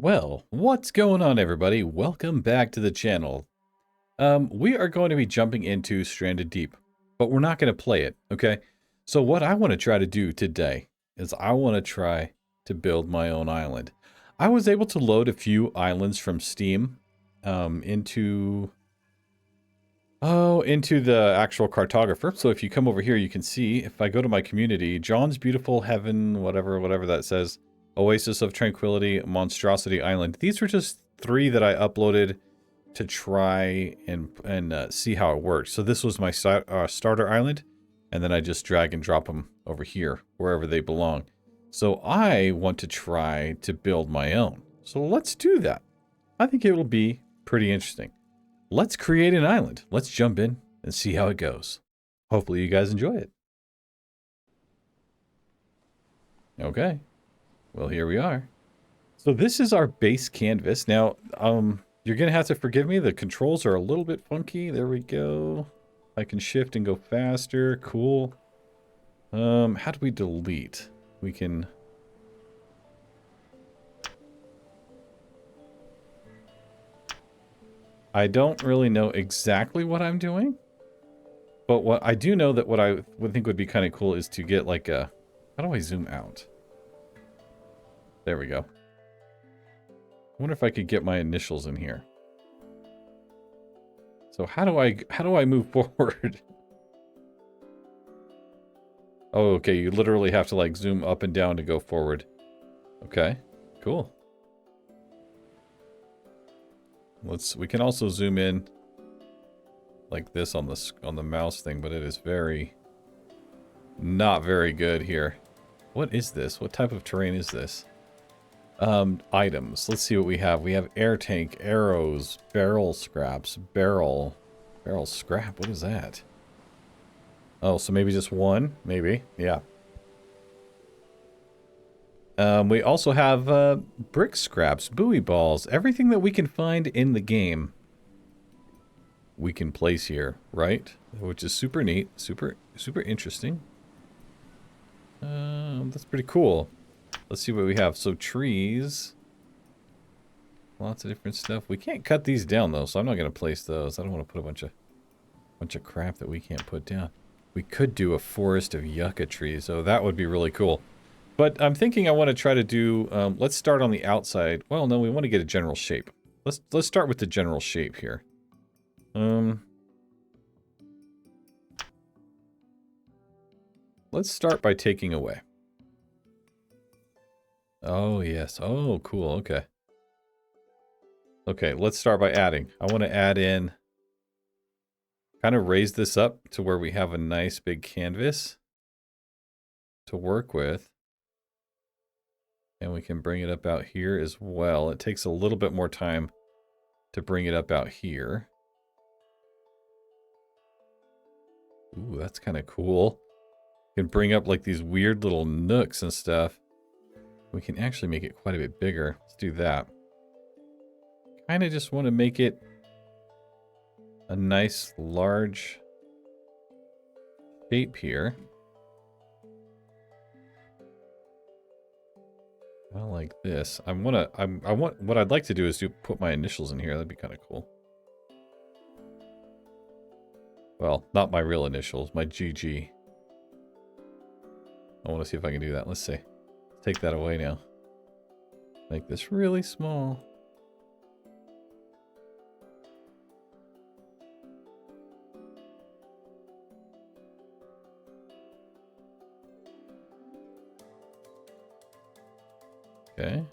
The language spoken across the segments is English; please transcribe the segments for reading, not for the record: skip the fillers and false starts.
Well, what's going on, everybody? Welcome back to the channel. We are going to be jumping into Stranded Deep, but we're not going to play it, okay? So what I want to try to do today is I want to try to build my own island. I was able to load a few islands from Steam into the actual cartographer. So if you come over here, you can see, if I go to my community, John's Beautiful Heaven, whatever that says, Oasis of Tranquility, Monstrosity Island. These were just 3 that I uploaded to try and see how it works. So this was my starter island, and then I just drag and drop them over here, wherever they belong. So I want to try to build my own. So let's do that. I think it will be pretty interesting. Let's create an island. Let's jump in and see how it goes. Hopefully you guys enjoy it. Okay. Well, here we are. So this is our base canvas. Now, you're going to have to forgive me. The controls are a little bit funky. There we go. I can shift and go faster. Cool. How do we delete? We can... I don't really know exactly what I'm doing, but what I do know that what I would think would be kind of cool is to get like a... How do I zoom out? There we go. I wonder if I could get my initials in here. So how do I move forward? Oh, okay, you literally have to like zoom up and down to go forward. Okay, cool. We can also zoom in like this on the mouse thing, but it is not very good here. What is this? What type of terrain is this? Items. Let's see what we have. We have air tank, arrows, barrel scraps, barrel scrap. What is that? Oh, so maybe just one? Maybe. Yeah. We also have brick scraps, buoy balls, everything that we can find in the game. We can place here, right? Which is super neat, super interesting. That's pretty cool. Let's see what we have. So trees, lots of different stuff. We can't cut these down though, so I'm not going to place those. I don't want to put a bunch of crap that we can't put down. We could do a forest of yucca trees, so that would be really cool. But I'm thinking I want to try to do. Let's start on the outside. Well, no, we want to get a general shape. Let's start with the general shape here. Let's start by taking away. Oh, yes. Oh, cool. Okay. Okay, let's start by adding. I want to add in, kind of raise this up to where we have a nice big canvas to work with. And we can bring it up out here as well. It takes a little bit more time to bring it up out here. Ooh, that's kind of cool. You can bring up like these weird little nooks and stuff. We can actually make it quite a bit bigger. Let's do that. Kind of just want to make it a nice large shape here. Well, like this. I want what I'd like to do is put my initials in here. That'd be kind of cool. Well, not my real initials, my GG. I want to see if I can do that. Let's see. Take that away now. Make this really small. Okay.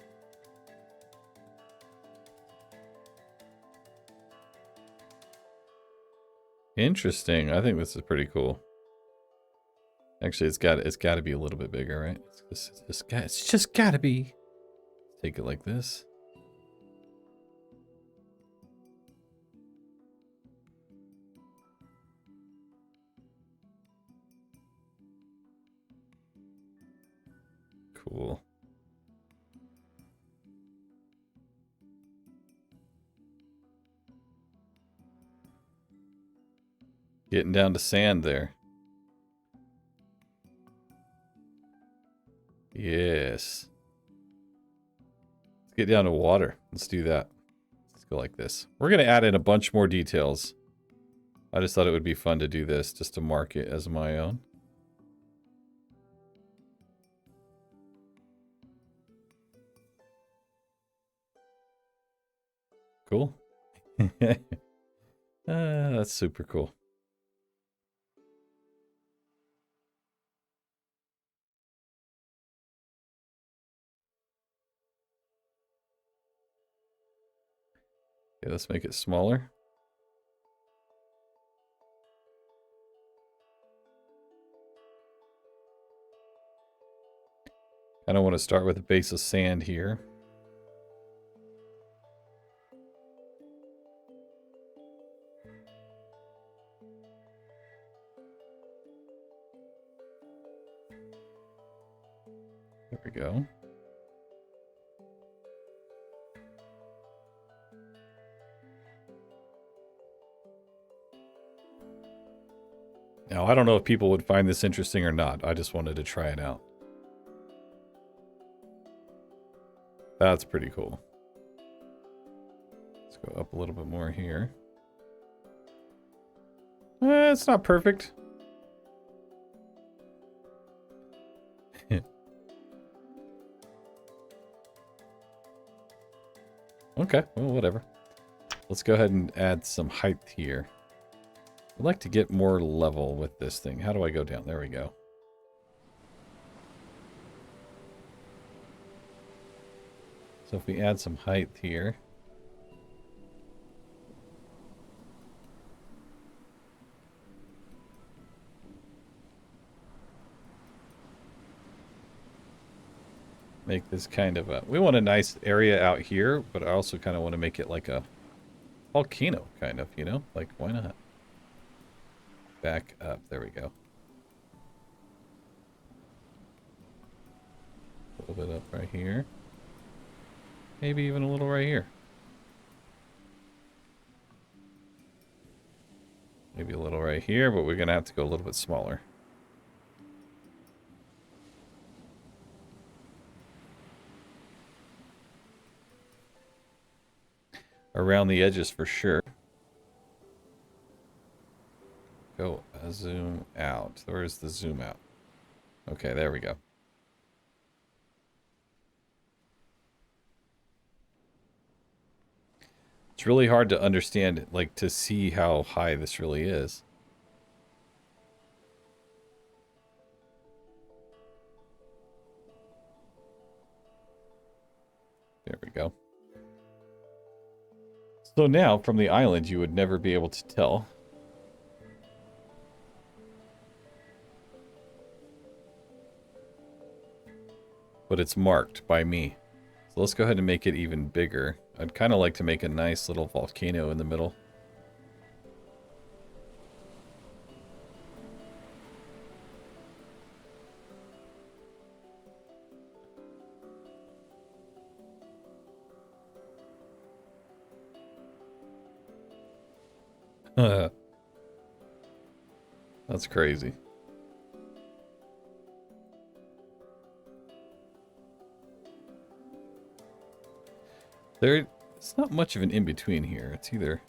Interesting. I think this is pretty cool. Actually, it's got to be a little bit bigger, right? It's just got to be. Take it like this. Cool. Getting down to sand there. Yes. Get down to water. Let's do that. Let's go like this. We're going to add in a bunch more details. I just thought it would be fun to do this, just to mark it as my own. Cool. That's super cool. Okay, let's make it smaller. I don't want to start with a base of sand here. There we go. Now, I don't know if people would find this interesting or not. I just wanted to try it out. That's pretty cool. Let's go up a little bit more here. It's not perfect. Okay, well, whatever. Let's go ahead and add some height here. I'd like to get more level with this thing. How do I go down? There we go. So if we add some height here. Make this kind of a... We want a nice area out here, but I also kind of want to make it like a volcano, kind of, you know? Like, why not? Back up. There we go. A little bit up right here. Maybe even a little right here. Maybe a little right here, but we're going to have to go a little bit smaller. Around the edges for sure. Go zoom out. Where's the zoom out? Okay, there we go. It's really hard to understand, like, to see how high this really is. There we go. So now, from the island, you would never be able to tell. But it's marked by me. So let's go ahead and make it even bigger. I'd kind of like to make a nice little volcano in the middle. That's crazy. It's not much of an in-between here. It's either...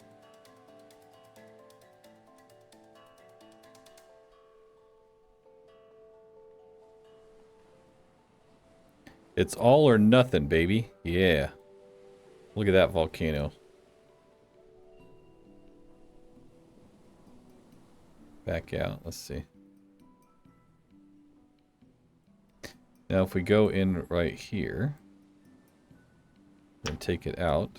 It's all or nothing, baby. Yeah. Look at that volcano. Back out. Let's see. Now if we go in right here and take it out.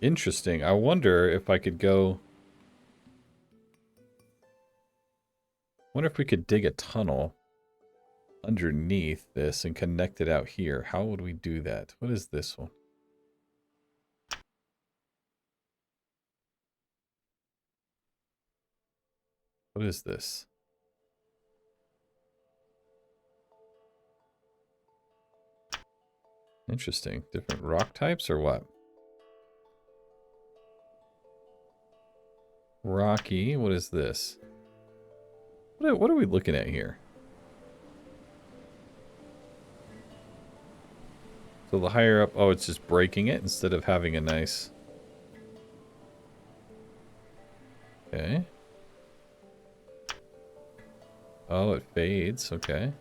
Interesting. I wonder if I could go... wonder if we could dig a tunnel underneath this and connect it out here. How would we do that? What is this one? What is this? Interesting. Different rock types or what? Rocky. What is this? What are we looking at here? So the higher up... Oh, it's just breaking it instead of having a nice... Okay. Oh, it fades. Okay.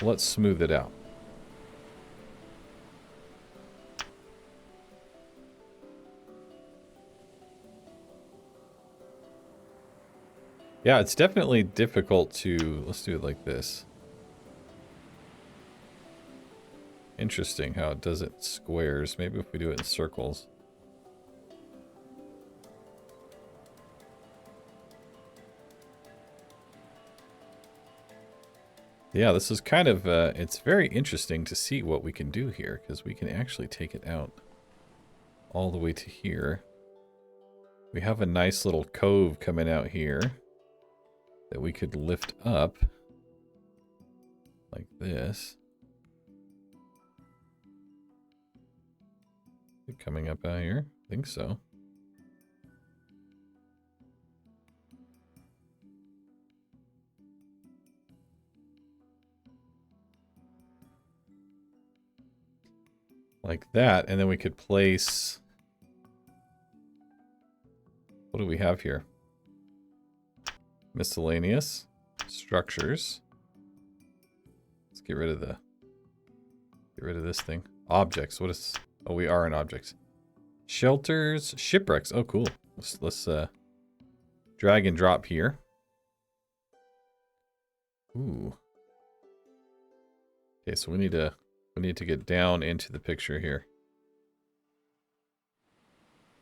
Let's smooth it out. Yeah, it's definitely difficult to... Let's do it like this. Interesting how it does it in squares. Maybe if we do it in circles. Yeah, this is kind of... it's very interesting to see what we can do here, because we can actually take it out all the way to here. We have a nice little cove coming out here that we could lift up like this. Is it coming up out here? I think so. Like that, and then we could place... What do we have here? Miscellaneous structures. Let's get rid of this thing. Objects. What is... Oh, we are in objects. Shelters, shipwrecks. Oh, cool. Let's drag and drop here. Ooh. Okay, so we need to get down into the picture here.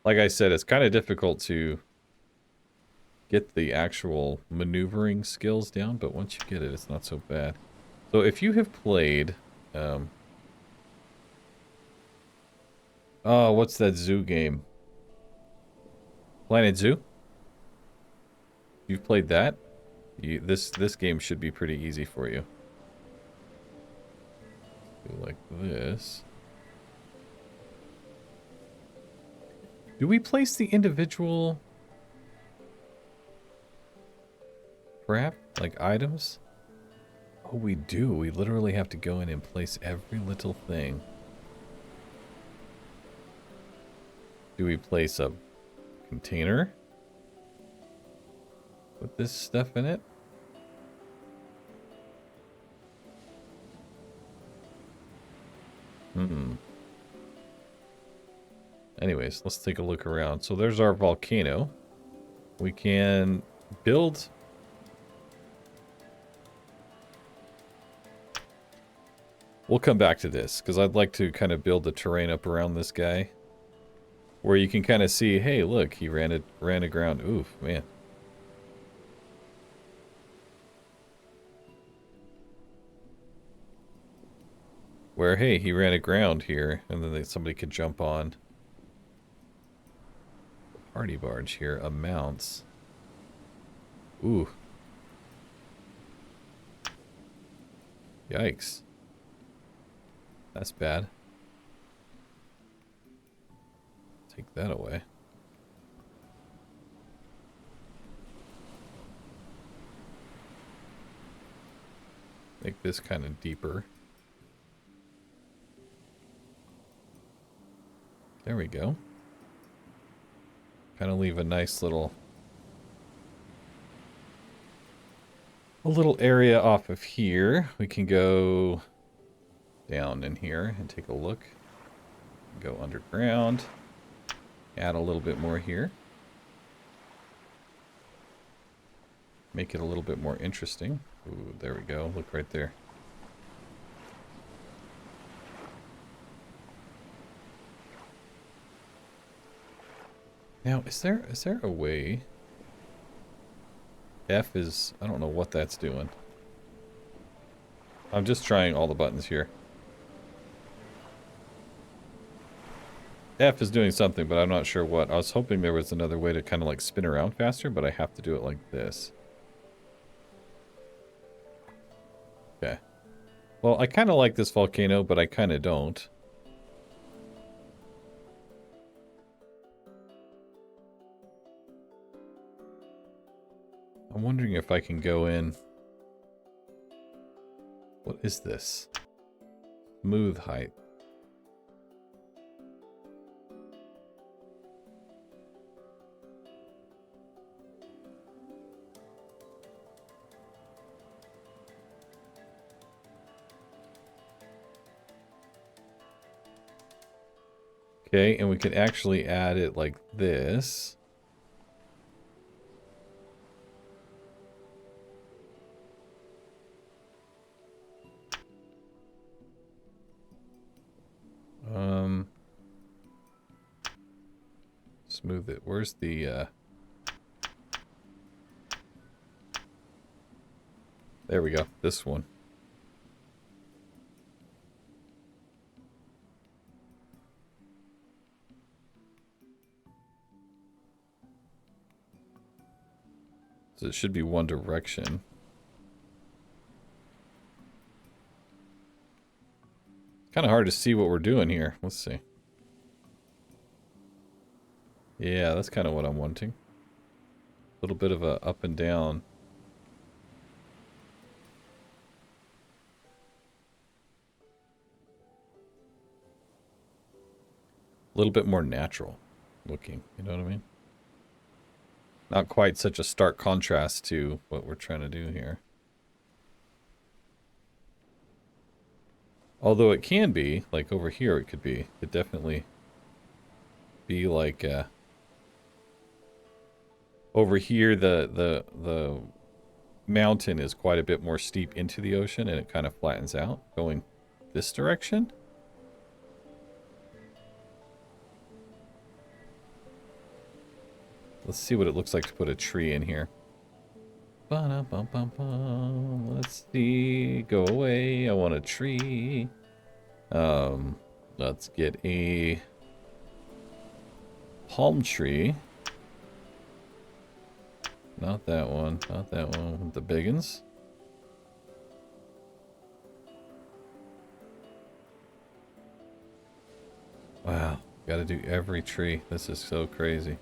Like I said, it's kind of difficult to get the actual maneuvering skills down, but once you get it, it's not so bad. So if you have played, oh, what's that zoo game? Planet Zoo? You've played that? This game should be pretty easy for you. Do like this. Do we place the individual crap, like items? Oh, we do. We literally have to go in and place every little thing. Do we place a container? Put this stuff in it? Anyways, let's take a look around. So there's our volcano. We can build... We'll come back to this, because I'd like to kind of build the terrain up around this guy. Where you can kind of see, hey, look, he ran aground. Oof, man. Where, hey, he ran aground here, and then somebody could jump on. Party barge here, amounts. Ooh. Yikes. That's bad. Take that away. Make this kind of deeper. There we go. Kind of leave a nice little... a little area off of here. We can go down in here and take a look. Go underground. Add a little bit more here. Make it a little bit more interesting. Ooh, there we go. Look right there. Now, is there a way? F is... I don't know what that's doing. I'm just trying all the buttons here. F is doing something, but I'm not sure what. I was hoping there was another way to kind of like spin around faster, but I have to do it like this. Okay. Well, I kind of like this volcano, but I kind of don't. I'm wondering if I can go in. What is this? Smooth height. Okay, and we could actually add it like this. Smooth it. Where's the, there we go. This one. So it should be one direction. Kind of hard to see what we're doing here. Let's see. Yeah, that's kind of what I'm wanting. A little bit of a up and down. A little bit more natural looking, you know what I mean? Not quite such a stark contrast to what we're trying to do here. Although it can be, like over here it could definitely be like, over here the mountain is quite a bit more steep into the ocean and it kind of flattens out going this direction. Let's see what it looks like to put a tree in here. Let's see. Go away. I want a tree. Let's get a palm tree. Not that one. Not that one. The biggins. Wow. Gotta do every tree. This is so crazy.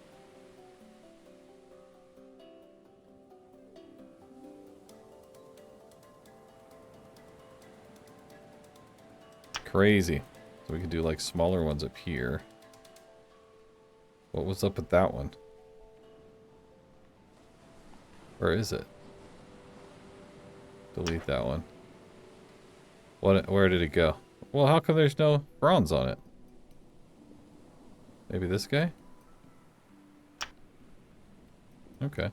Crazy. So we could do like smaller ones up here. What was up with that one? Where is it? Delete that one. Where did it go? Well, how come there's no bronze on it? Maybe this guy? Okay.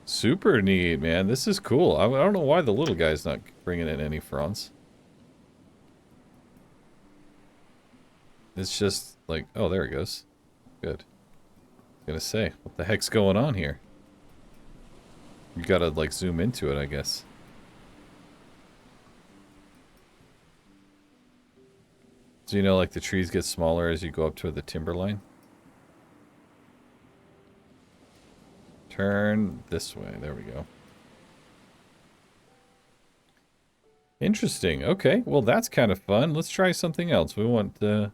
Super neat, man. This is cool. I don't know why the little guy's not bringing in any fronds. It's just like, oh, there it goes. Good. I was gonna say, what the heck's going on here? You gotta, like, zoom into it, I guess. So, you know, like, the trees get smaller as you go up to the timberline? Turn this way. There we go. Interesting. Okay, well, that's kind of fun. Let's try something else. We want, I'm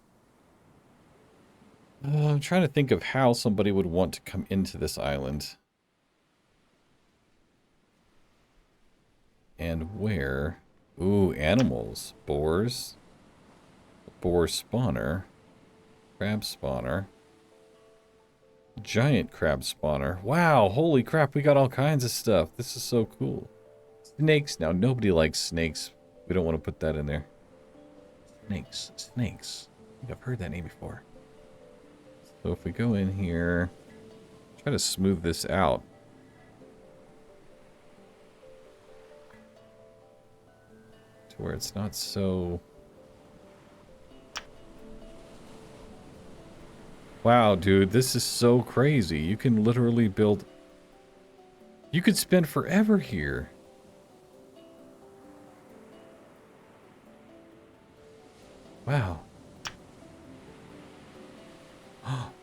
trying to think of how somebody would want to come into this island. And where? Ooh, animals. Boars. Boar spawner. Crab spawner. Giant crab spawner. Wow, holy crap, we got all kinds of stuff. This is so cool. Snakes. Now, nobody likes snakes. We don't want to put that in there. Snakes. Snakes. I think I've heard that name before. So if we go in here, try to smooth this out. To where it's not so... Wow, dude, this is so crazy. You can literally build... You could spend forever here. Wow.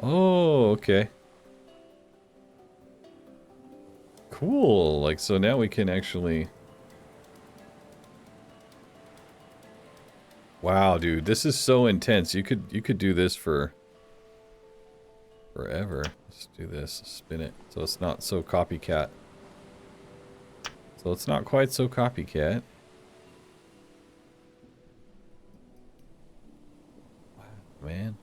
Oh, okay. Cool. Like, so now we can actually... Wow, dude, this is so intense. You could do this for forever. Let's do this. Spin it. So it's not so copycat. So it's not quite so copycat. Wow, man.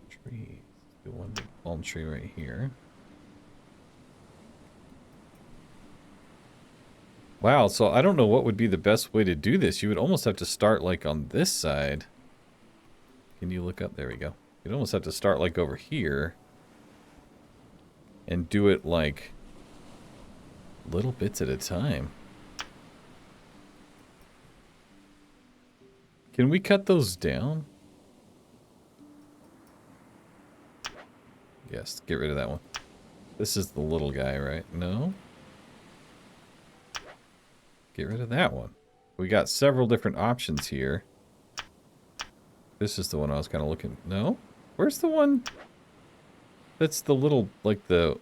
Trees. Do one big palm tree right here. Wow, so I don't know what would be the best way to do this. You would almost have to start like on this side. Can you look up? There we go. You'd almost have to start like over here. And do it like little bits at a time. Can we cut those down? Yes, get rid of that one. This is the little guy, right? No? Get rid of that one. We got several different options here. This is the one I was kind of looking... No? Where's the one that's the little, like the...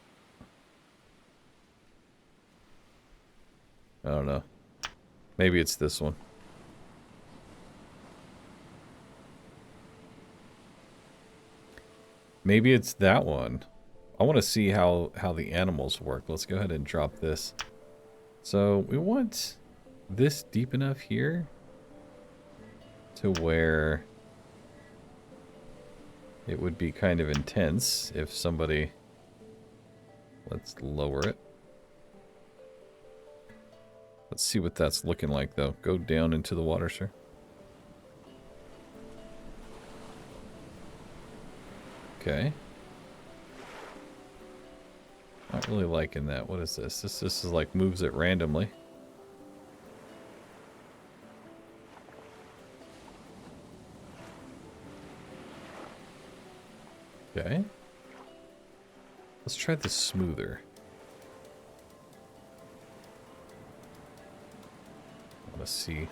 I don't know. Maybe it's this one. Maybe it's that one. I want to see how the animals work. Let's go ahead and drop this. So we want this deep enough here to where it would be kind of intense if somebody... Let's lower it. Let's see what that's looking like, though. Go down into the water, sir. Okay. Not really liking that. What is this? This is like moves it randomly. Okay. Let's try this smoother. I want to see.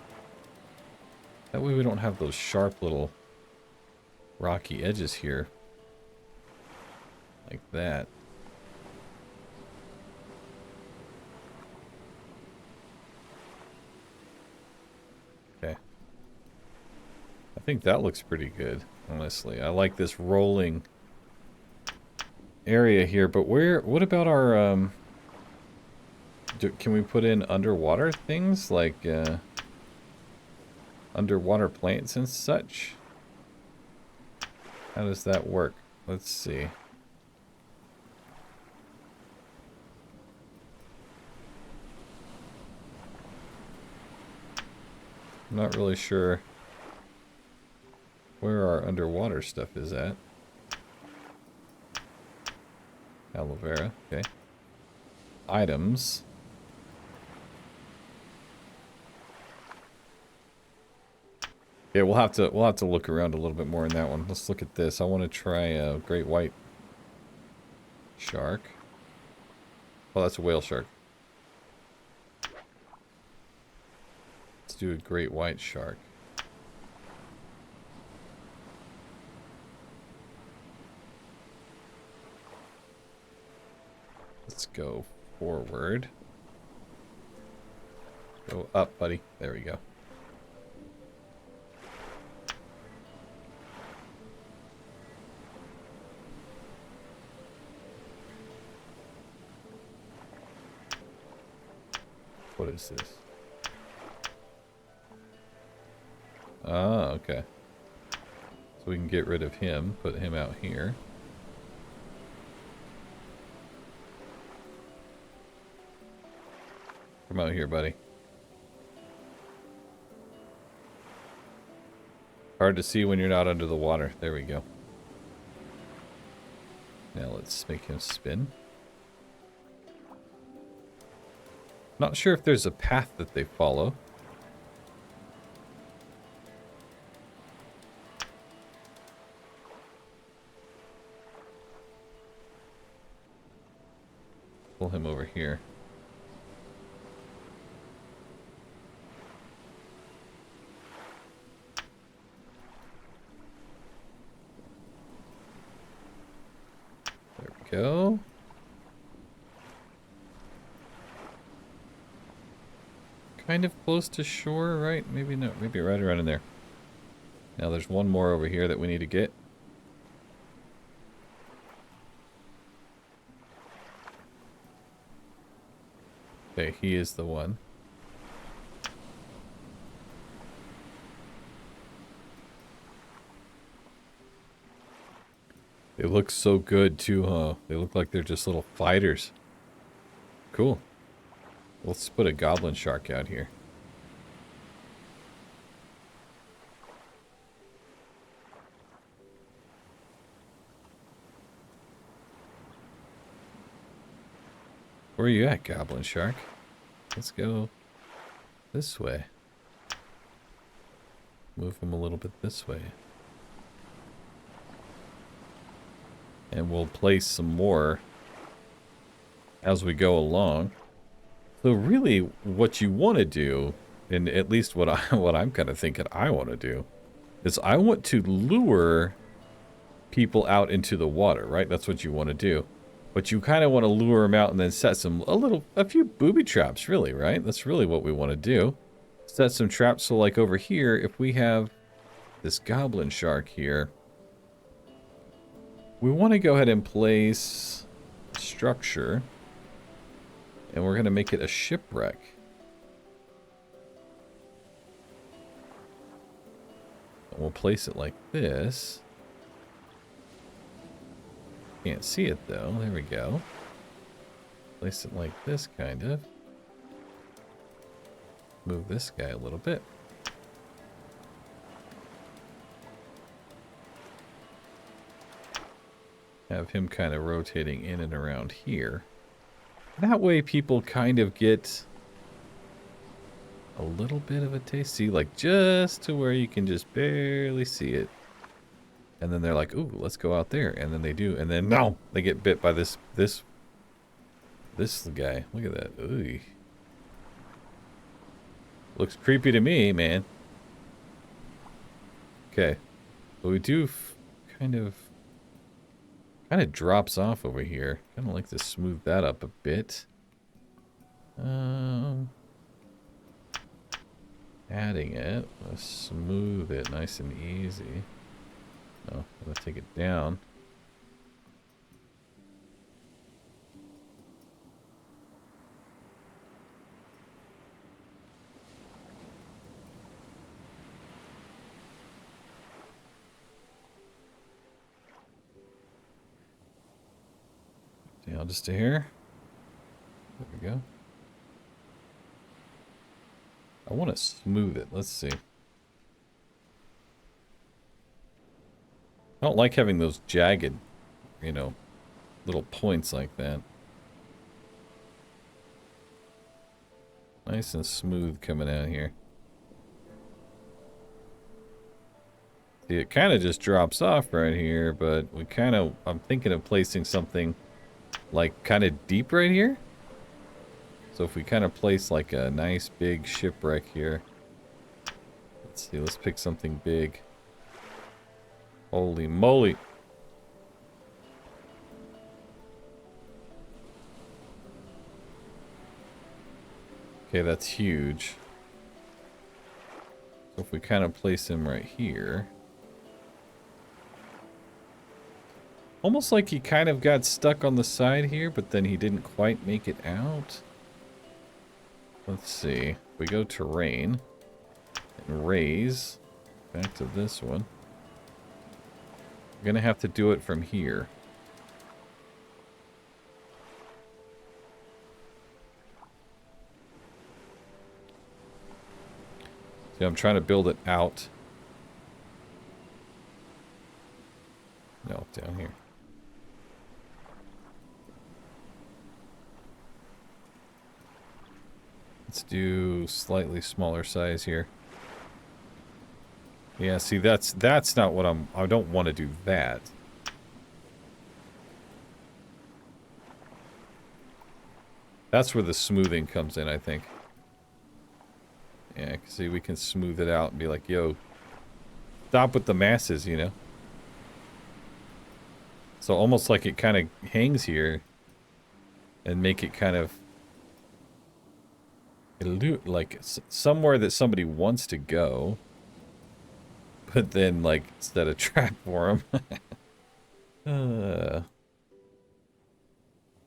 That way we don't have those sharp little rocky edges here. Like that. Okay. I think that looks pretty good, honestly. I like this rolling area here, but what about our, can we put in underwater things, like, underwater plants and such? How does that work? Let's see. I'm not really sure where our underwater stuff is at. Aloe vera, okay. Items. Yeah, we'll have to look around a little bit more in that one. Let's look at this. I want to try a great white shark. Oh, that's a whale shark. Let's do a great white shark. Let's go forward. Go up, buddy. There we go. What is this? Ah, okay. So we can get rid of him, put him out here. Come out here, buddy. Hard to see when you're not under the water. There we go. Now let's make him spin. Not sure if there's a path that they follow. Pull him over here. kind of close to shore, right? Maybe no, maybe right around in there. Now there's one more over here that we need to get. Okay, he is the one. They look so good too, huh? They look like they're just little fighters. Cool. Let's put a goblin shark out here. Where are you at, goblin shark? Let's go this way. Move him a little bit this way. And we'll place some more as we go along. So really what you want to do, and at least what I'm kind of thinking I want to do, is I want to lure people out into the water, right? That's what you want to do. But you kind of want to lure them out and then set a few booby traps, really, right? That's really what we want to do. Set some traps. So like over here, if we have this goblin shark here, we want to go ahead and place a structure, and we're going to make it a shipwreck. And we'll place it like this. Can't see it though. There we go. Place it like this, kind of. Move this guy a little bit. Have him kind of rotating in and around here. That way people kind of get a little bit of a taste. See, like just to where you can just barely see it. And then they're like, ooh, let's go out there. And then they do. And then, no, they get bit by this guy. Look at that. Ooh. Looks creepy to me, man. Okay. But we do kind of drops off over here. Kind of like to smooth that up a bit. Adding it. Let's smooth it nice and easy. Oh, I'm going to take it down. Down just a hair. There we go. I want to smooth it. Let's see. I don't like having those jagged, you know, little points like that. Nice and smooth coming out here. See, it kind of just drops off right here, but I'm thinking of placing something like kind of deep right here. So if we kind of place like a nice big shipwreck here. Let's see, let's pick something big. Holy moly. Okay, that's huge. So if we kind of place him right here. Almost like he kind of got stuck on the side here, but then he didn't quite make it out. Let's see. We go terrain and raise back to this one. We're gonna have to do it from here. See, I'm trying to build it out. No, down here. Let's do slightly smaller size here. Yeah, see, that's not what I don't want to do that. That's where the smoothing comes in, I think. Yeah, see, we can smooth it out and be like, yo, stop with the masses, you know? So almost like it kind of hangs here and make it kind of Like somewhere that somebody wants to go, but then like set a trap for them.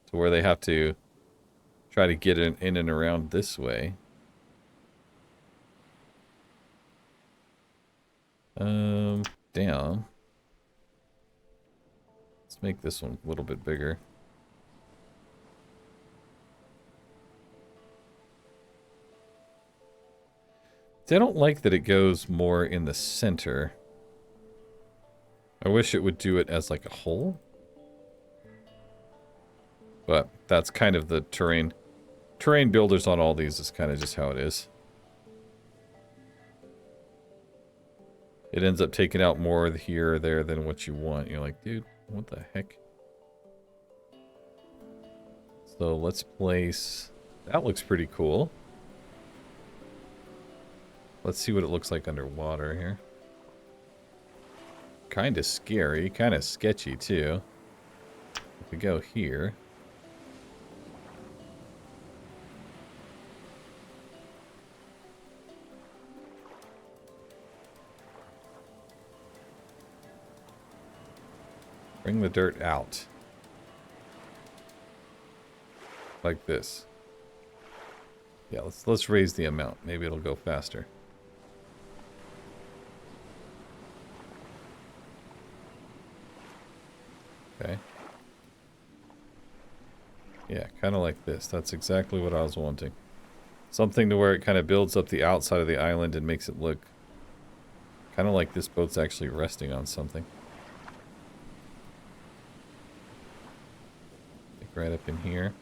To where they have to try to get in and around this way. Down. Let's make this one a little bit bigger. I don't like that it goes more in the center. I wish it would do it as like a hole. But that's kind of the terrain. Terrain builders on all these is kind of just how it is. It ends up taking out more here or there than what you want. You're like, dude, what the heck? So let's place... That looks pretty cool. Let's see what it looks like underwater here. Kind of scary, kind of sketchy too. If we go here... Bring the dirt out. Like this. Yeah, let's raise the amount. Maybe it'll go faster. Okay. Yeah, kind of like this. That's exactly what I was wanting. Something to where it kind of builds up the outside of the island and makes it look kind of like this boat's actually resting on something. Like right up in here.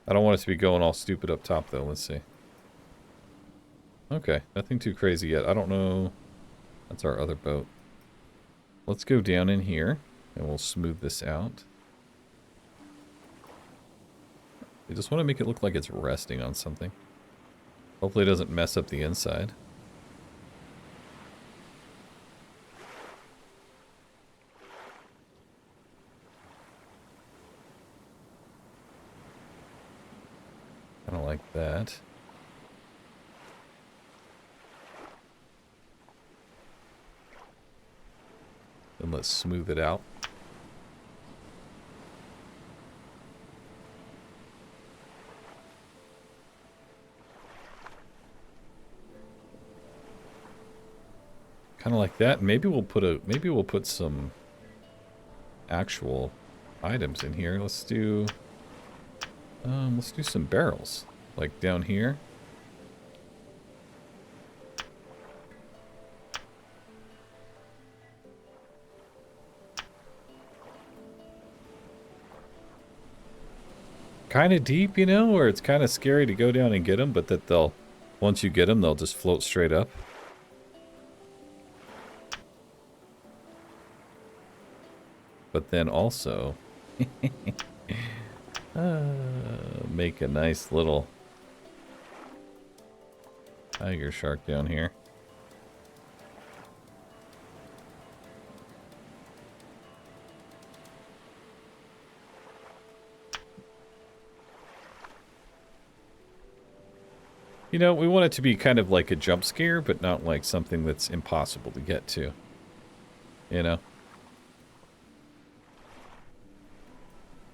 I don't want it to be going all stupid up top though. Let's see. Okay, nothing too crazy yet. I don't know. That's our other boat. Let's go down in here and we'll smooth this out. I just want to make it look like it's resting on something. Hopefully it doesn't mess up the inside. Kind of like that. Then let's smooth it out. Kind of like that. Maybe we'll put some actual items in here. Let's do some barrels, like down here. Kind of deep, you know, where it's kind of scary to go down and get them, but that they'll, once you get them, they'll just float straight up. But then also make a nice little tiger shark down here. You know, we want it to be kind of like a jump scare, but not like something that's impossible to get to. You know?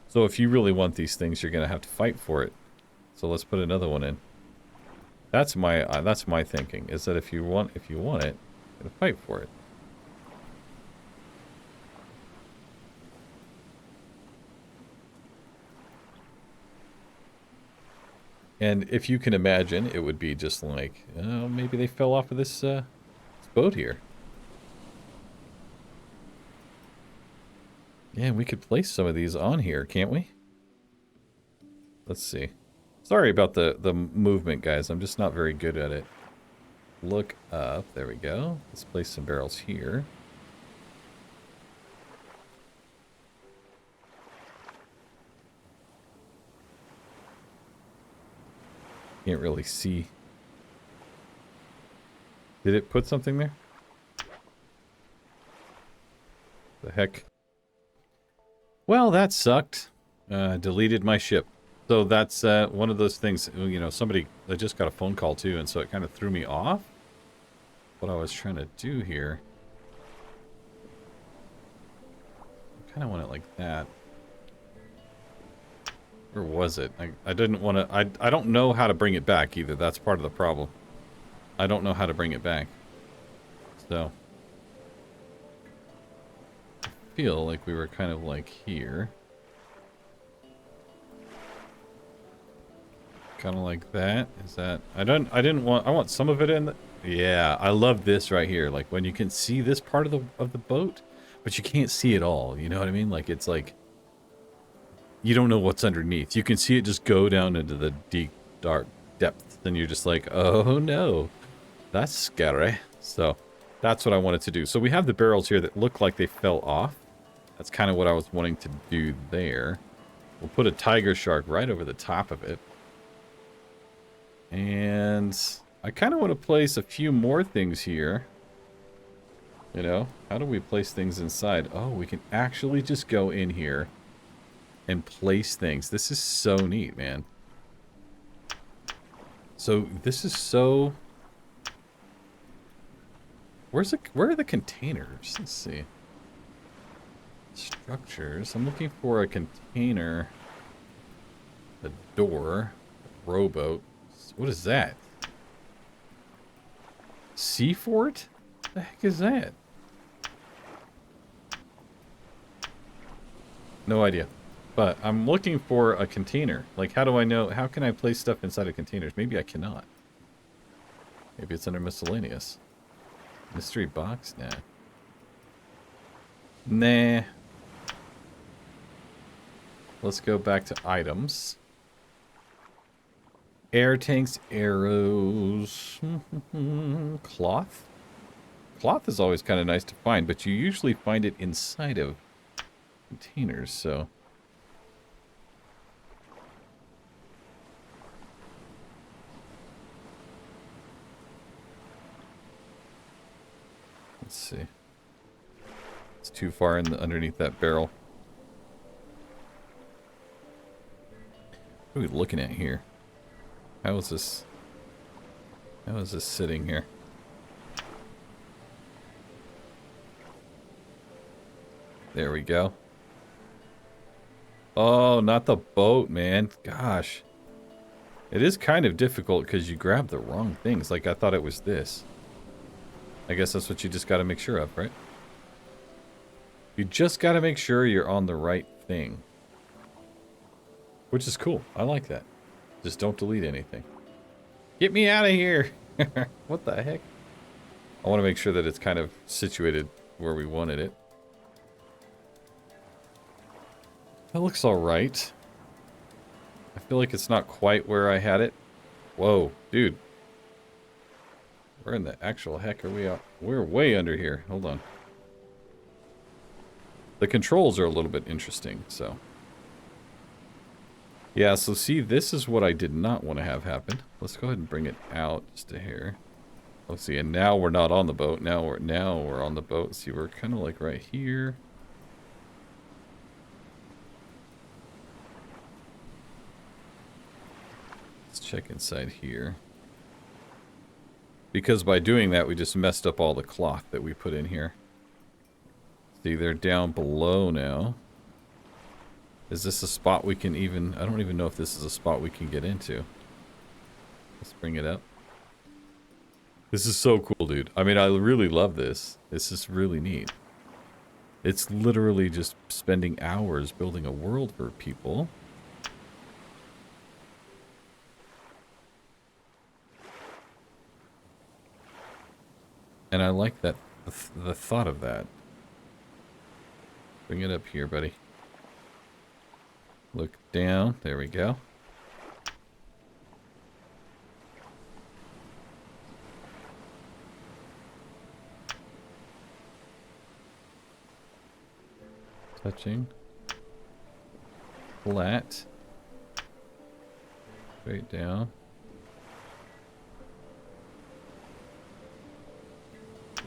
So if you really want these things, you're gonna have to fight for it. So let's put another one in. That's my thinking, is that if you want it, you're gonna fight for it. And if you can imagine, it would be just like, maybe they fell off of this boat here. Yeah, we could place some of these on here, can't we? Let's see. Sorry about the movement, guys. I'm just not very good at it. Look up. There we go. Let's place some barrels here. Can't really see. Did it put something there? The heck? Well, that sucked. Deleted my ship. So that's one of those things, you know, I just got a phone call too, and so it kind of threw me off what I was trying to do here. I kind of want it like that. Or was it? I didn't want to... I don't know how to bring it back either. That's part of the problem. I don't know how to bring it back. So... I feel like we were kind of like here. Kind of like that. Is that... I want some of it in the... Yeah, I love this right here. Like when you can see this part of the boat, but you can't see it all. You know what I mean? Like it's like... You don't know what's underneath. You can see it just go down into the deep, dark depths, and you're just like, oh no, that's scary. So that's what I wanted to do. So we have the barrels here that look like they fell off. That's kind of what I was wanting to do there. We'll put a tiger shark right over the top of it. And I kind of want to place a few more things here. You know, how do we place things inside? Oh, we can actually just go in here and place things. This is so neat, man. So this is so... Where are the containers? Let's see. Structures. I'm looking for a container. The door. Rowboat. What is that? Sea fort? What the heck is that? No idea. But I'm looking for a container. Like, how do I know? How can I place stuff inside of containers? Maybe I cannot. Maybe it's under miscellaneous. Mystery box? Nah. Let's go back to items. Air tanks, arrows. Cloth? Cloth is always kind of nice to find, but you usually find it inside of containers, so... Let's see. It's too far underneath that barrel. What are we looking at here? How is this sitting here? There we go. Oh, not the boat, man. Gosh. It is kind of difficult because you grab the wrong things. Like I thought it was this. I guess that's what you just got to make sure of, right? You just got to make sure you're on the right thing. Which is cool. I like that. Just don't delete anything. Get me out of here! What the heck? I want to make sure that it's kind of situated where we wanted it. That looks alright. I feel like it's not quite where I had it. Whoa, dude. Where in the actual heck are we at? We're way under here. Hold on. The controls are a little bit interesting, so. Yeah, so see, this is what I did not want to have happen. Let's go ahead and bring it out just a hair. Let's see, and now we're not on the boat. Now we're on the boat. See, we're kind of like right here. Let's check inside here. Because by doing that, we just messed up all the cloth that we put in here. See, they're down below now. Is this a spot we can even... I don't even know if this is a spot we can get into. Let's bring it up. This is so cool, dude. I mean, I really love this. This is really neat. It's literally just spending hours building a world for people. And I like that, the thought of that. Bring it up here, buddy. Look down. There we go. Touching. Flat. Straight down.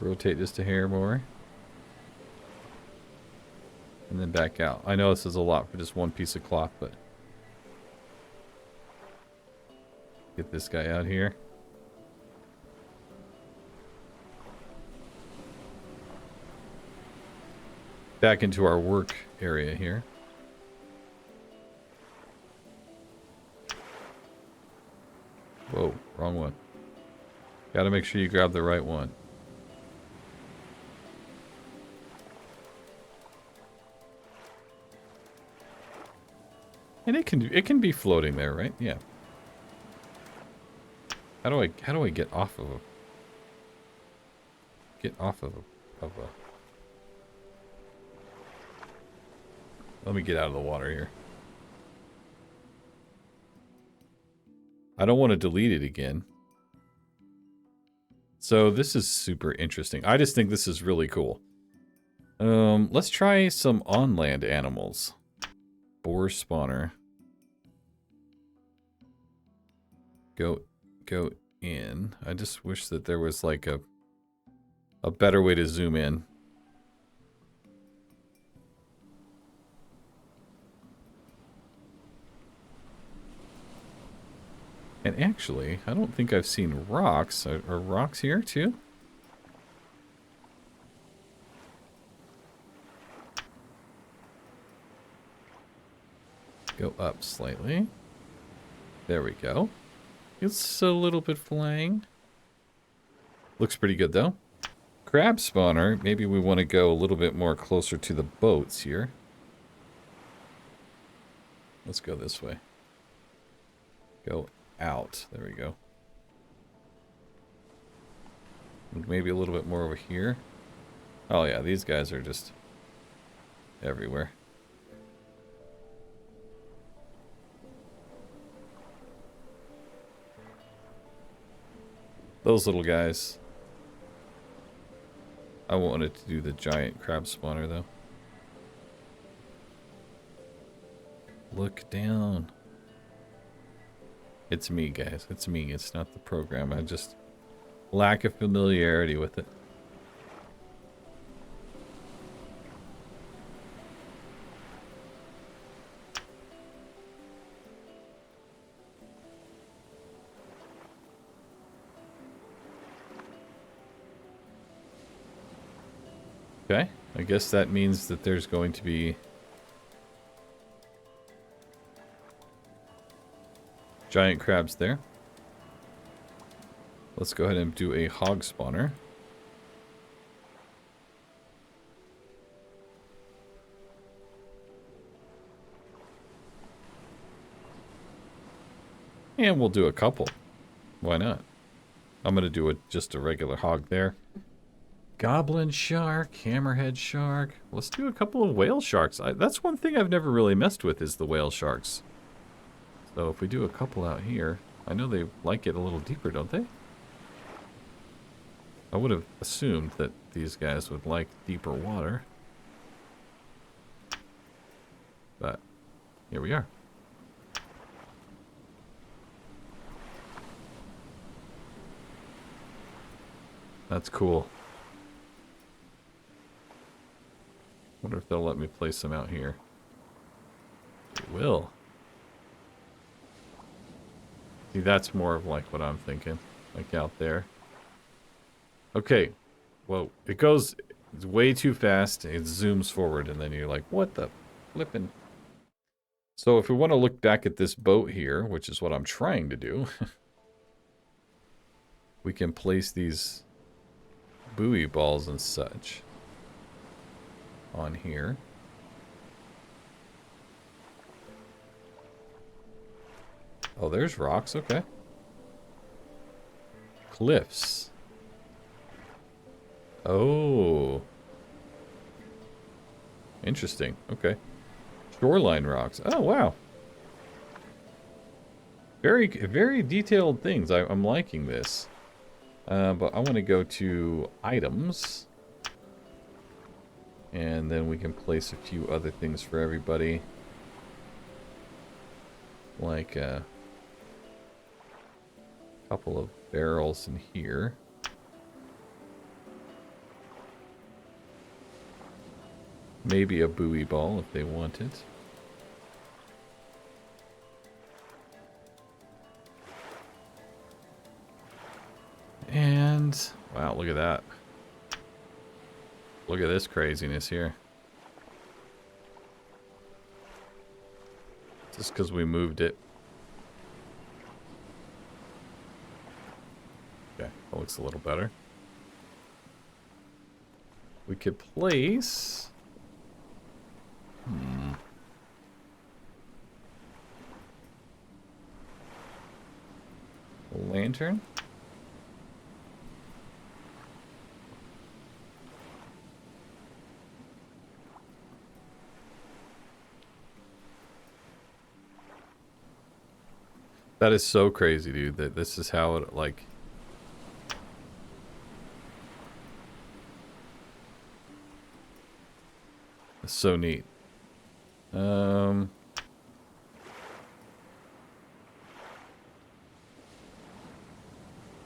Rotate just a hair more. And then back out. I know this is a lot for just one piece of cloth, but... Get this guy out here. Back into our work area here. Whoa, wrong one. Gotta make sure you grab the right one. And it can be floating there, right? Yeah. How do I get off of a... Get off of a... Let me get out of the water here. I don't want to delete it again. So this is super interesting. I just think this is really cool. Let's try some on-land animals. Boar spawner. Go in. I just wish that there was like a better way to zoom in. And actually, I don't think I've seen rocks. Are rocks here too? Go up slightly. There we go. It's a little bit flying. Looks pretty good though. Crab spawner. Maybe we want to go a little bit more closer to the boats here. Let's go this way. Go out. There we go. Maybe a little bit more over here. Oh yeah, these guys are just everywhere. Those little guys. I wanted to do the giant crab spawner though. Look down. It's me, guys. It's me. It's not the program. I just lack of familiarity with it. Okay. I guess that means that there's going to be giant crabs there. Let's go ahead and do a hog spawner. And we'll do a couple. Why not? I'm going to do just a regular hog there. Goblin shark, hammerhead shark. Let's do a couple of whale sharks. That's one thing I've never really messed with is the whale sharks. So if we do a couple out here, I know they like it a little deeper, don't they? I would have assumed that these guys would like deeper water. But here we are. That's cool. Wonder if they'll let me place some out here. They will. See, that's more of like what I'm thinking. Like out there. Okay. Well, it goes way too fast. It zooms forward and then you're like, what the flippin'? So if we want to look back at this boat here, which is what I'm trying to do, we can place these buoy balls and such on here. Oh, there's rocks. Okay. Cliffs. Oh. Interesting. Okay. Shoreline rocks. Oh, wow. Very, very detailed things. I'm liking this. But I want to go to items. And then we can place a few other things for everybody. Like a couple of barrels in here. Maybe a buoy ball if they want it. And, wow, look at that. Look at this craziness here. Just because we moved it. Okay, that looks a little better. We could place... A lantern? That is so crazy, dude, that this is how it, like... It's so neat.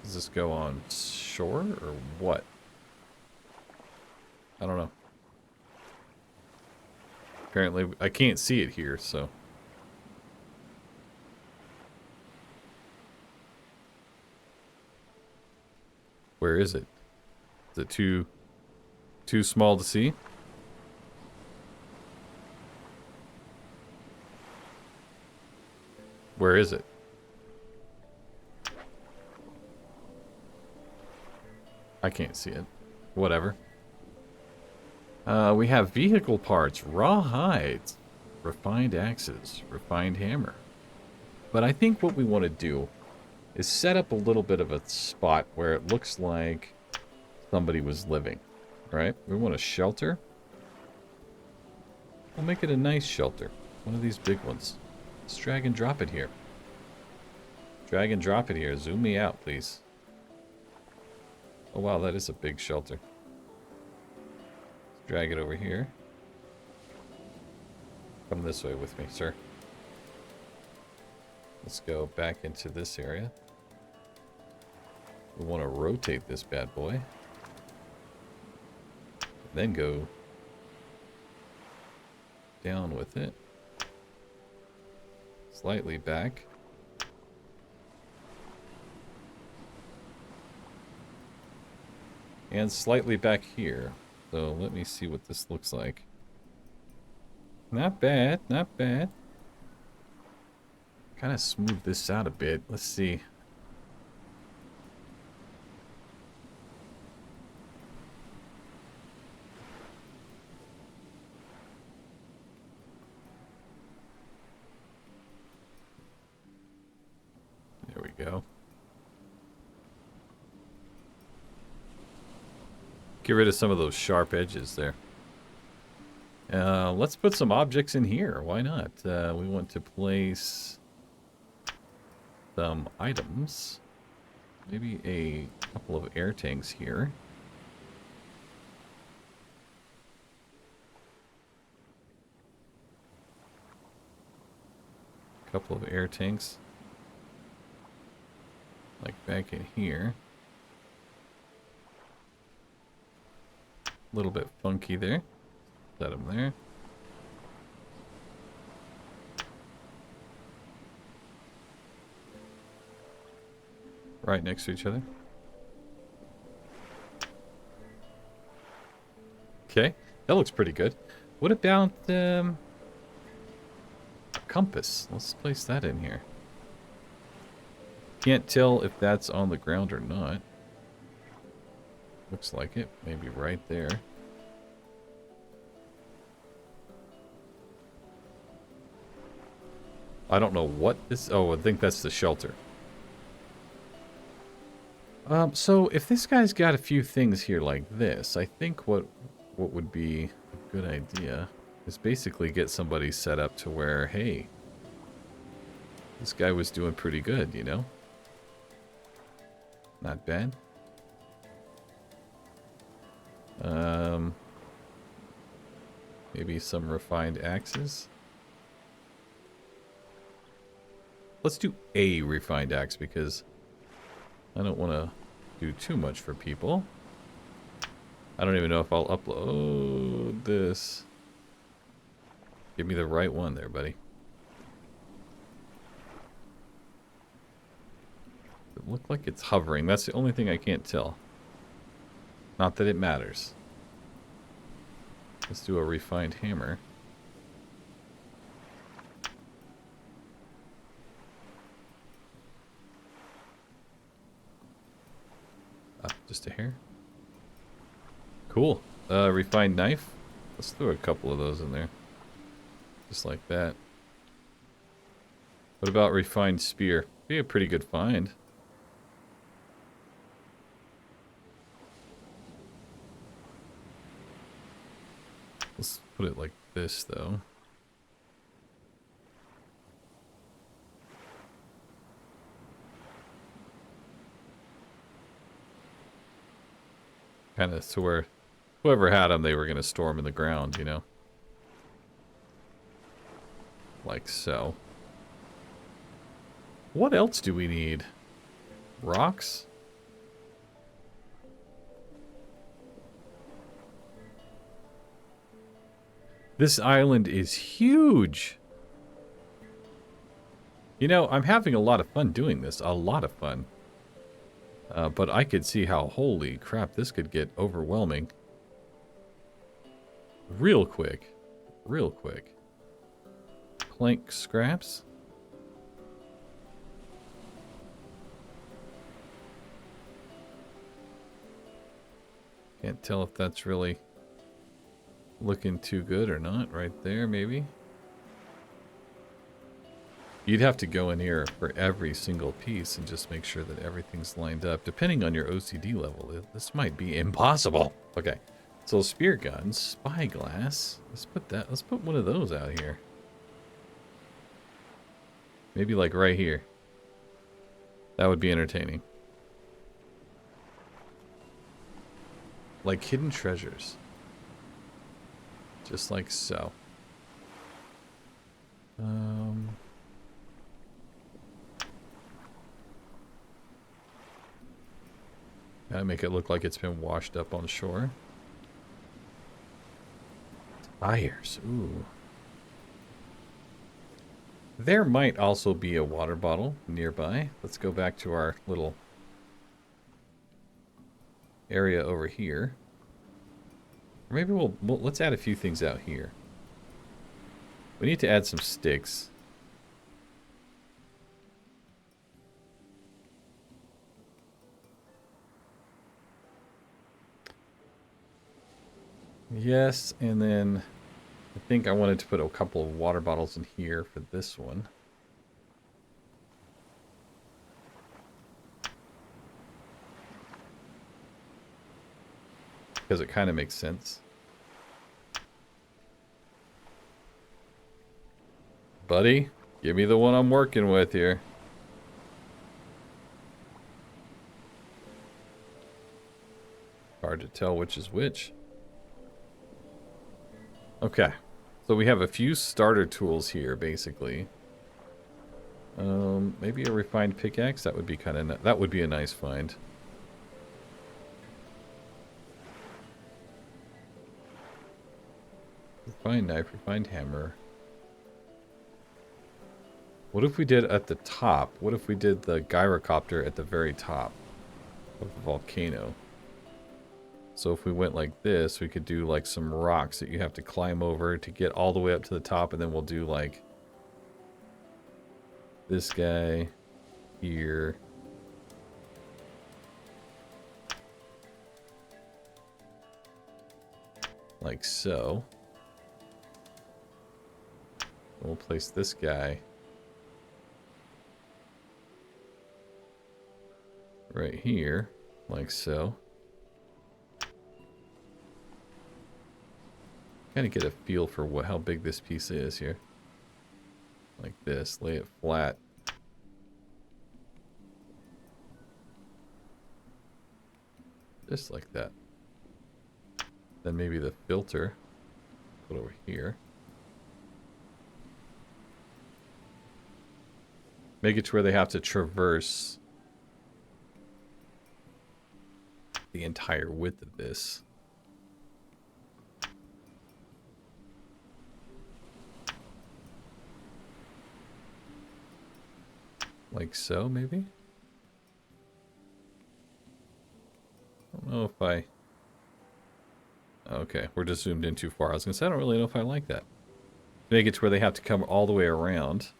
Does this go on shore or what? I don't know. Apparently, I can't see it here, so... Where is it? Is it too small to see? Where is it? I can't see it. Whatever. We have vehicle parts, raw hides, refined axes, refined hammer. But I think what we want to do is set up a little bit of a spot where it looks like somebody was living, right? We want a shelter. We'll make it a nice shelter. One of these big ones. Let's drag and drop it here. Drag and drop it here. Zoom me out, please. Oh, wow, that is a big shelter. Let's drag it over here. Come this way with me, sir. Let's go back into this area. We want to rotate this bad boy. Then go down with it. Slightly back. And slightly back here. So let me see what this looks like. Not bad, not bad. Kind of smooth this out a bit. Let's see. There we go. Get rid of some of those sharp edges there. Let's put some objects in here. Why not? We want to place some items. Maybe a couple of air tanks here. A couple of air tanks. Like back in here. A little bit funky there. Set them there. Right next to each other. Okay, that looks pretty good. What about a compass? Let's place that in here. Can't tell if that's on the ground or not. Looks like it. Maybe right there. I don't know what this... Oh, I think that's the shelter. So if this guy's got a few things here like this, I think what would be a good idea is basically get somebody set up to where, hey, this guy was doing pretty good, you know? Not bad. Maybe some refined axes. Let's do a refined axe because I don't want to do too much for people. I don't even know if I'll upload this. Give me the right one there, buddy. It looked like it's hovering. That's the only thing I can't tell. Not that it matters. Let's do a refined hammer. Just a hair. Cool. Refined knife. Let's throw a couple of those in there. Just like that. What about refined spear? Be a pretty good find. Let's put it like this, though. Kind of to where whoever had them, they were going to store them in the ground, you know? Like so. What else do we need? Rocks? This island is huge! You know, I'm having a lot of fun doing this. A lot of fun. But I could see how, holy crap, this could get overwhelming. Real quick. Real quick. Plank scraps. Can't tell if that's really looking too good or not. Right there, maybe. You'd have to go in here for every single piece and just make sure that everything's lined up. Depending on your OCD level, this might be impossible. Okay, so spear guns, spyglass. Let's put one of those out here. Maybe like right here. That would be entertaining. Like hidden treasures. Just like so. Gotta make it look like it's been washed up on shore. Tires, ooh. There might also be a water bottle nearby. Let's go back to our little area over here. Or maybe let's add a few things out here. We need to add some sticks. Yes, and then I think I wanted to put a couple of water bottles in here for this one. Because it kind of makes sense. Buddy, give me the one I'm working with here. Hard to tell which is which. Okay, so we have a few starter tools here, basically. Maybe a refined pickaxe. That would be that would be a nice find. Refined knife, refined hammer. What if we did at the top? What if we did the gyrocopter at the very top of the volcano? So if we went like this, we could do like some rocks that you have to climb over to get all the way up to the top, and then we'll do like this guy here. Like so. We'll place this guy right here, like so. Kind of get a feel for how big this piece is here. Like this, lay it flat. Just like that. Then maybe the filter, put over here. Make it to where they have to traverse the entire width of this. Like so, maybe? I don't know if I... Okay, we're just zoomed in too far. I was going to say, I don't really know if I like that. Make it to where they have to come all the way around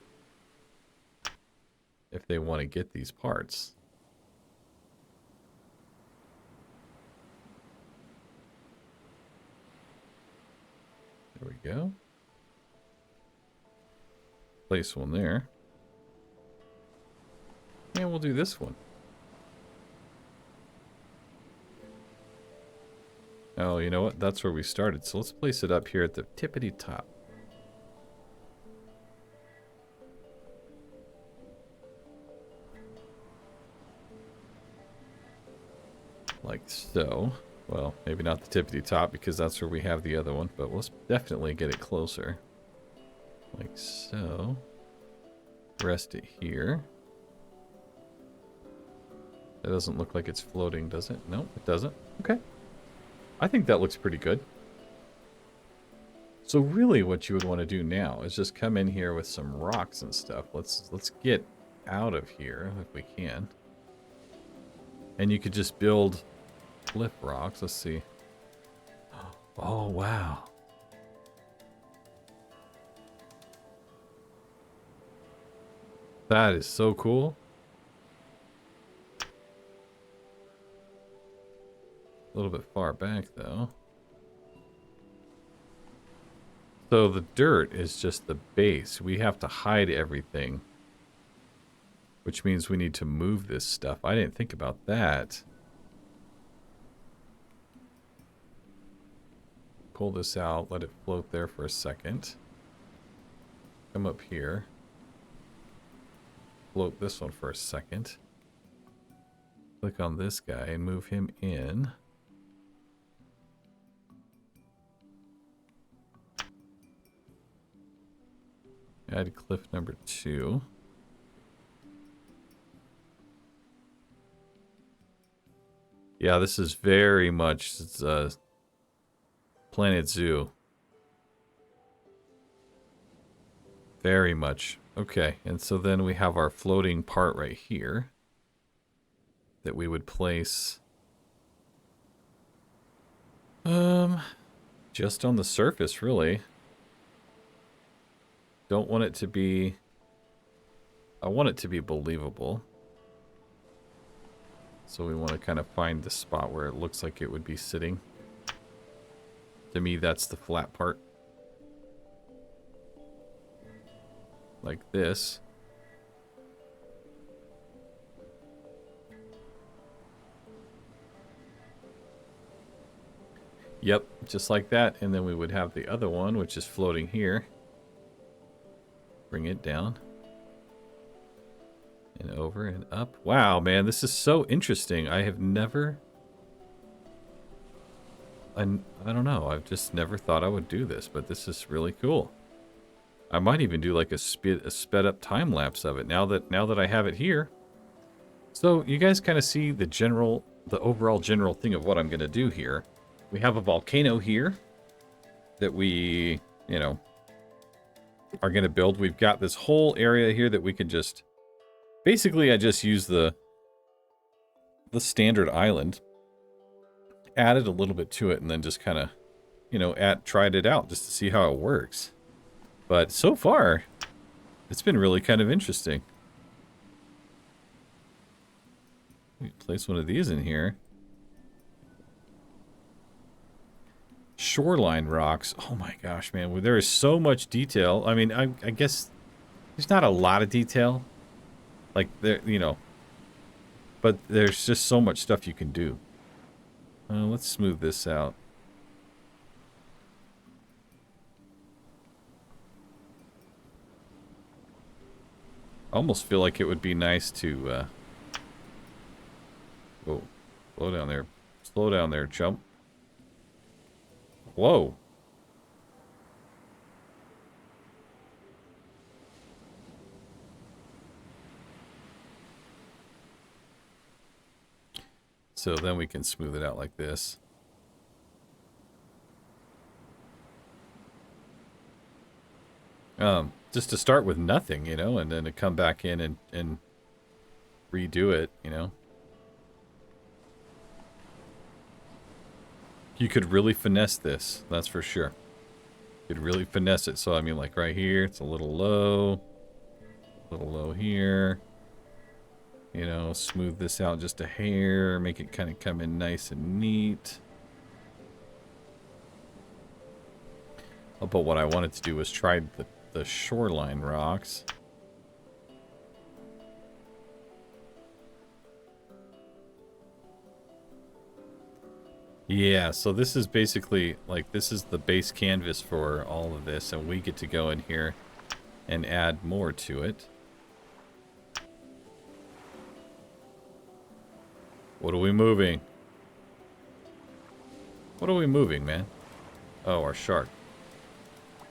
if they want to get these parts. There we go. Place one there. And we'll do this one. Oh, you know what? That's where we started. So let's place it up here at the tippity top. Like so. Well, maybe not the tippity top because that's where we have the other one, but let's definitely get it closer. Like so. Rest it here. That doesn't look like it's floating, does it? No, it doesn't. Okay. I think that looks pretty good. So really what you would want to do now is just come in here with some rocks and stuff. Let's get out of here if we can. And you could just build cliff rocks. Let's see. Oh, wow. That is so cool. A little bit far back, though. So the dirt is just the base. We have to hide everything. Which means we need to move this stuff. I didn't think about that. Pull this out. Let it float there for a second. Come up here. Float this one for a second. Click on this guy and move him in. Add cliff number 2. Yeah, this is very much Planet Zoo. Very much. Okay, and so then we have our floating part right here that we would place just on the surface, really. Don't want it to be... I want it to be believable. So we want to kind of find the spot where it looks like it would be sitting. To me, that's the flat part. Like this. Yep, just like that. And then we would have the other one, which is floating here. Bring it down. And over and up. Wow, man, this is so interesting. I have never... I don't know. I've just never thought I would do this, but this is really cool. I might even do like a sped up time lapse of it now that I have it here. So you guys kind of see the overall general thing of what I'm going to do here. We have a volcano here that we, you know, are going to build. We've got this whole area here that we can just... Basically, I just use the standard island, added a little bit to it, and then just kind of, you know, tried it out just to see how it works. But so far, it's been really kind of interesting. Let me place one of these in here. Shoreline rocks. Oh my gosh, man. There is so much detail. I mean, I guess there's not a lot of detail. Like, there, you know. But there's just so much stuff you can do. Let's smooth this out. I almost feel like it would be nice to... Whoa. Slow down there. Slow down there, chump. Whoa. So then we can smooth it out like this. Just to start with nothing, you know, and then to come back in and redo it, you know? You could really finesse this, that's for sure. You could really finesse it. So, I mean, like right here, it's a little low here. You know, smooth this out just a hair, make it kind of come in nice and neat. Oh, but what I wanted to do was try the shoreline rocks. Yeah, so this is basically, like, this is the base canvas for all of this, and we get to go in here and add more to it. What are we moving? What are we moving, man? Oh, our shark.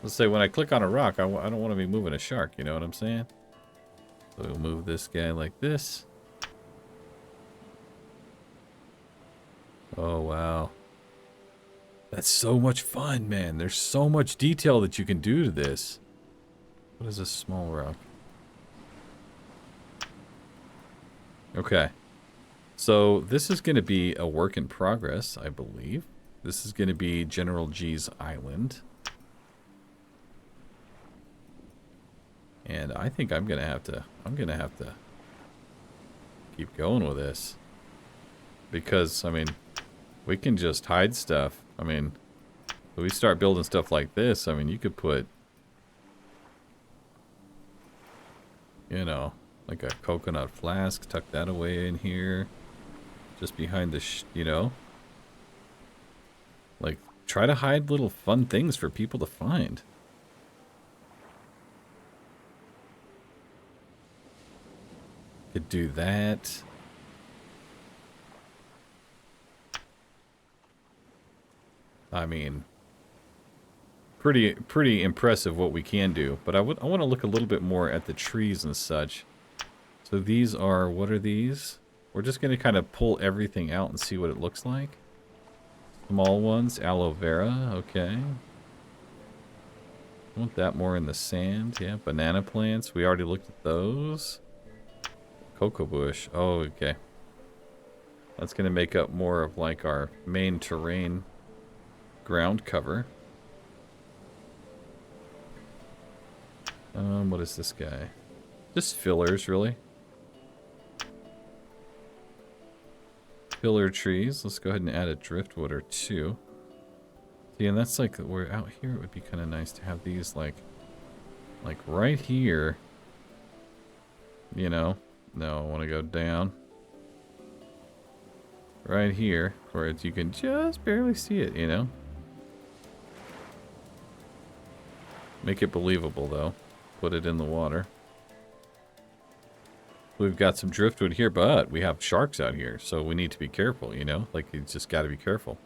Let's say when I click on a rock, I don't want to be moving a shark, you know what I'm saying? So we'll move this guy like this. Oh, wow. That's so much fun, man. There's so much detail that you can do to this. What is a small rock? Okay. So this is going to be a work in progress, I believe. This is going to be General G's Island. And I think I'm going to have to keep going with this. Because, I mean, we can just hide stuff. I mean, if we start building stuff like this, I mean, you could put, you know, like a coconut flask, tuck that away in here. Just behind the, you know. Like, try to hide little fun things for people to find. Could do that. I mean, pretty impressive what we can do. But I want to look a little bit more at the trees and such. So these are, what are these? We're just going to kind of pull everything out and see what it looks like. Small ones, aloe vera, okay. I want that more in the sand, yeah. Banana plants, we already looked at those. Cocoa bush, oh, okay. That's going to make up more of like our main terrain ground cover. What is this guy? Just fillers, really. Filler trees. Let's go ahead and add a driftwood or two. See, and that's like, we're out here. It would be kind of nice to have these like right here. You know? No, I want to go down. Right here, where you can just barely see it, you know? Make it believable, though. Put it in the water. We've got some driftwood here, but we have sharks out here, so we need to be careful, you know? Like, you just got to be careful.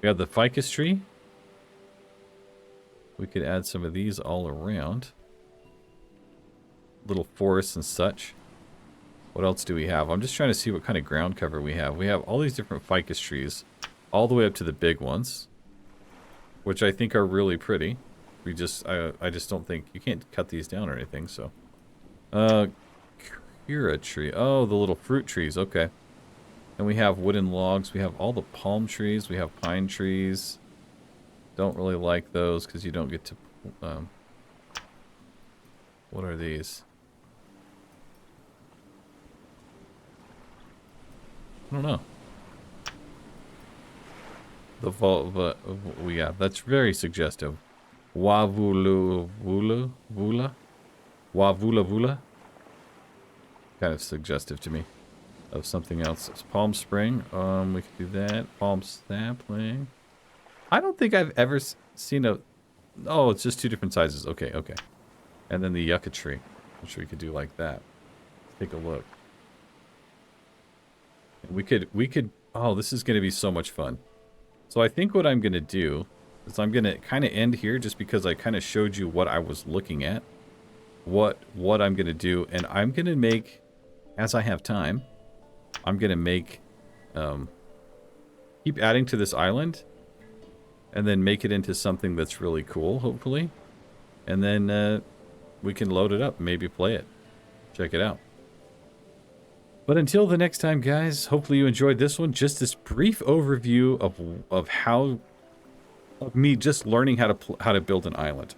We have the ficus tree. We could add some of these all around. Little forests and such. What else do we have? I'm just trying to see what kind of ground cover we have. We have all these different ficus trees, all the way up to the big ones, which I think are really pretty. We just, I just don't think, you can't cut these down or anything, so. Kura tree. Oh, the little fruit trees, okay. And we have wooden logs. We have all the palm trees. We have pine trees. Don't really like those because you don't get to, what are these? I don't know. Yeah, that's very suggestive. Wavula vula? Wavula vula? Kind of suggestive to me of something else. It's Palm Spring. We could do that. Palm sapling. I don't think I've ever seen a... Oh, it's just two different sizes. Okay, okay. And then the yucca tree, which we could do like that. Let's take a look. We could... Oh, this is going to be so much fun. So I think what I'm going to do is I'm going to kind of end here just because I kind of showed you what I was looking at. What I'm going to do. And I'm going to make, as I have time, I'm going to make... keep adding to this island. And then make it into something that's really cool, hopefully. And then we can load it up and maybe play it. Check it out. But until the next time, guys, hopefully you enjoyed this one. Just this brief overview of how of me just learning how to build an island.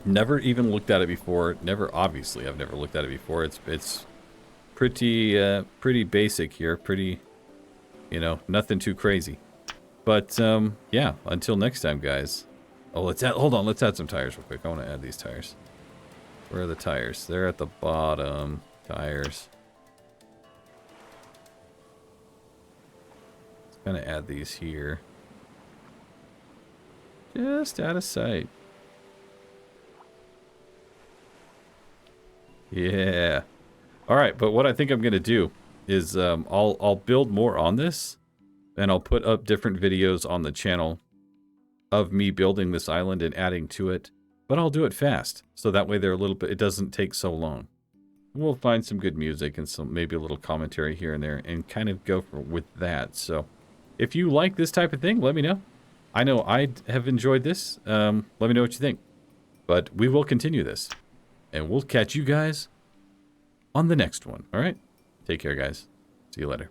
Never even looked at it before. Obviously, I've never looked at it before. It's pretty basic here. Pretty, you know, nothing too crazy. But yeah, until next time, guys. Oh, hold on. Let's add some tires real quick. I want to add these tires. Where are the tires? They're at the bottom. Tires. Let's kind of add these here. Just out of sight. Yeah. All right, but what I think I'm going to do is I'll build more on this, and I'll put up different videos on the channel of me building this island and adding to it, but I'll do it fast, so that way they're a little bit, it doesn't take so long. We'll find some good music and some maybe a little commentary here and there and kind of go with that. So if you like this type of thing, let me know. I know I have enjoyed this. Let me know what you think. But we will continue this. And we'll catch you guys on the next one. All right? Take care, guys. See you later.